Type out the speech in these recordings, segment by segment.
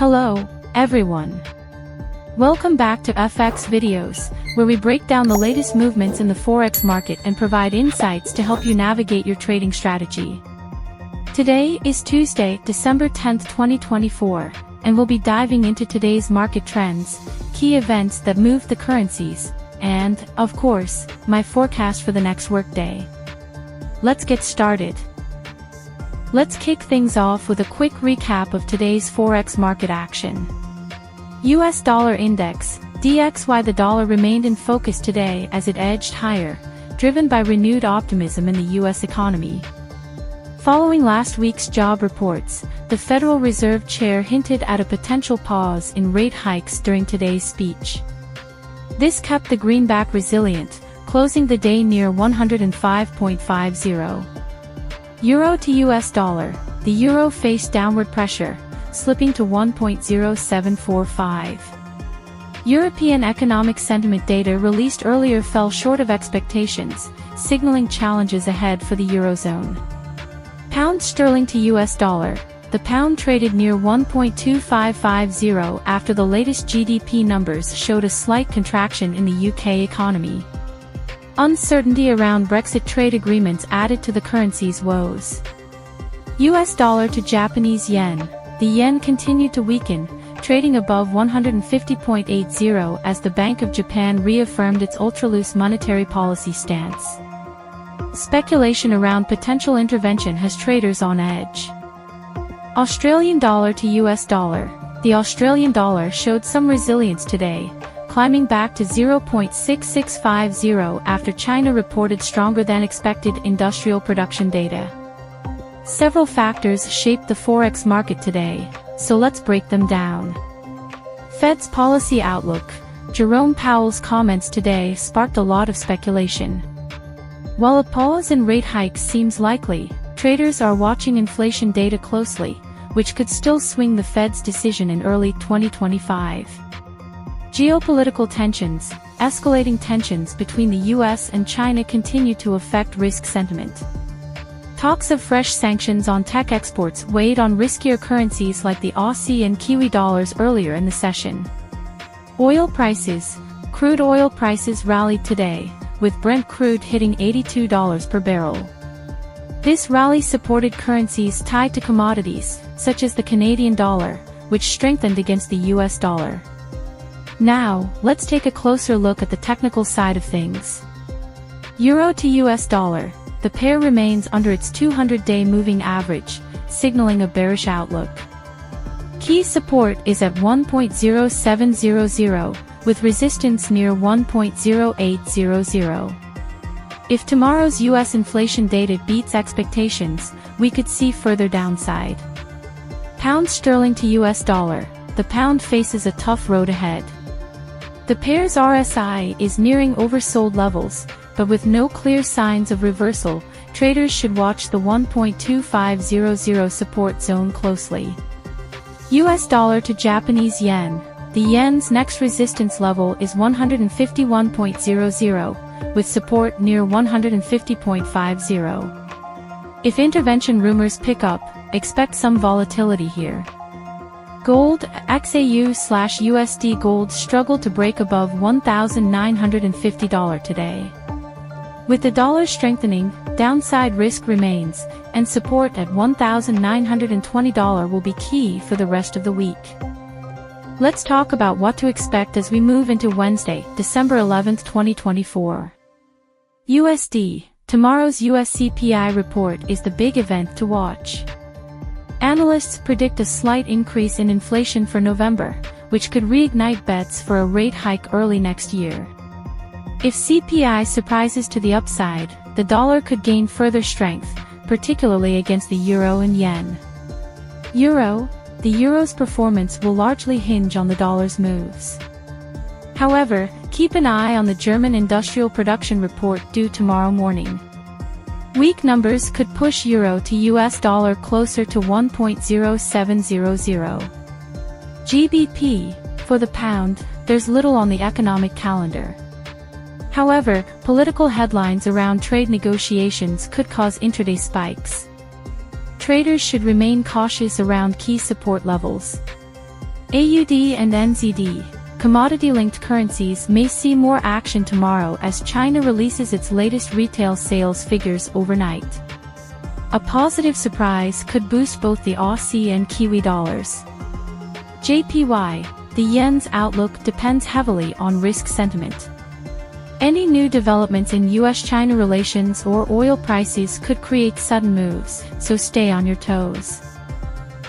Hello, everyone. Welcome back to FX Videos, where we break down the latest movements in the Forex market and provide insights to help you navigate your trading strategy. Today is Tuesday, December 10th, 2024, and we'll be diving into today's market trends, key events that move the currencies, and, of course, my forecast for the next workday. Let's get started. Let's kick things off with a quick recap of today's Forex market action. US dollar index, DXY. The dollar remained in focus today as it edged higher, driven by renewed optimism in the US economy. Following last week's job reports, the Federal Reserve Chair hinted at a potential pause in rate hikes during today's speech. This kept the greenback resilient, closing the day near 105.50. Euro to US dollar, the euro faced downward pressure, slipping to 1.0745. European economic sentiment data released earlier fell short of expectations, signaling challenges ahead for the Eurozone. Pound sterling to US dollar, the pound traded near 1.2550 after the latest GDP numbers showed a slight contraction in the UK economy. Uncertainty around Brexit trade agreements added to the currency's woes. US dollar to Japanese yen, the yen continued to weaken, trading above 150.80 as the Bank of Japan reaffirmed its ultra-loose monetary policy stance. Speculation around potential intervention has traders on edge. Australian dollar to US dollar, the Australian dollar showed some resilience today, climbing back to 0.6650 after China reported stronger than expected industrial production data. Several factors shaped the Forex market today, so let's break them down. Fed's policy outlook. Jerome Powell's comments today sparked a lot of speculation. While a pause in rate hikes seems likely, traders are watching inflation data closely, which could still swing the Fed's decision in early 2025. Geopolitical tensions. Escalating tensions between the US and China continue to affect risk sentiment. Talks of fresh sanctions on tech exports weighed on riskier currencies like the Aussie and Kiwi dollars earlier in the session. Oil prices. Crude oil prices rallied today, with Brent crude hitting $82 per barrel. This rally supported currencies tied to commodities, such as the Canadian dollar, which strengthened against the US dollar. Now, let's take a closer look at the technical side of things. Euro to US dollar, the pair remains under its 200-day moving average, signaling a bearish outlook. Key support is at 1.0700, with resistance near 1.0800. If tomorrow's US inflation data beats expectations, we could see further downside. Pound sterling to US dollar, the pound faces a tough road ahead. The pair's RSI is nearing oversold levels, but with no clear signs of reversal, traders should watch the 1.2500 support zone closely. US dollar to Japanese yen, the yen's next resistance level is 151.00, with support near 150.50. If intervention rumors pick up, expect some volatility here. Gold, XAU/USD gold struggled to break above $1,950 today. With the dollar strengthening, downside risk remains, and support at $1,920 will be key for the rest of the week. Let's talk about what to expect as we move into Wednesday, December 11th, 2024. USD, tomorrow's US CPI report is the big event to watch. Analysts predict a slight increase in inflation for November, which could reignite bets for a rate hike early next year. If CPI surprises to the upside, the dollar could gain further strength, particularly against the euro and yen. Euro, the euro's performance will largely hinge on the dollar's moves. However, keep an eye on the German industrial production report due tomorrow morning. Weak numbers could push euro to US dollar closer to 1.0700. GBP, for the pound, there's little on the economic calendar. However, political headlines around trade negotiations could cause intraday spikes. Traders should remain cautious around key support levels. AUD and NZD, commodity-linked currencies, may see more action tomorrow as China releases its latest retail sales figures overnight. A positive surprise could boost both the Aussie and Kiwi dollars. JPY, the yen's outlook depends heavily on risk sentiment. Any new developments in US-China relations or oil prices could create sudden moves, so stay on your toes.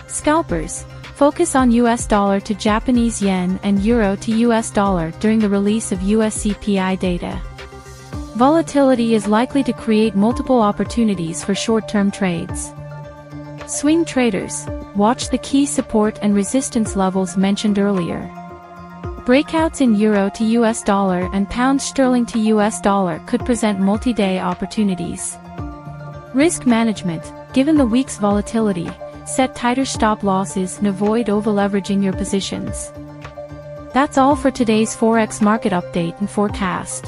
Scalpers, focus on US dollar to Japanese yen and euro to US dollar during the release of US CPI data. Volatility is likely to create multiple opportunities for short-term trades. Swing traders, watch the key support and resistance levels mentioned earlier. Breakouts in euro to US dollar and pound sterling to US dollar could present multi-day opportunities. Risk management, given the week's volatility, set tighter stop losses and avoid over-leveraging your positions. That's all for today's Forex market update and forecast.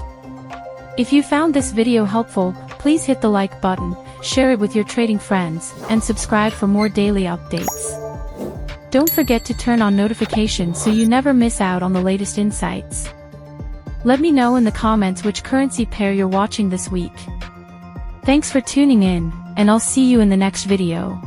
If you found this video helpful, please hit the like button, share it with your trading friends, and subscribe for more daily updates. Don't forget to turn on notifications so you never miss out on the latest insights. Let me know in the comments which currency pair you're watching this week. Thanks for tuning in, and I'll see you in the next video.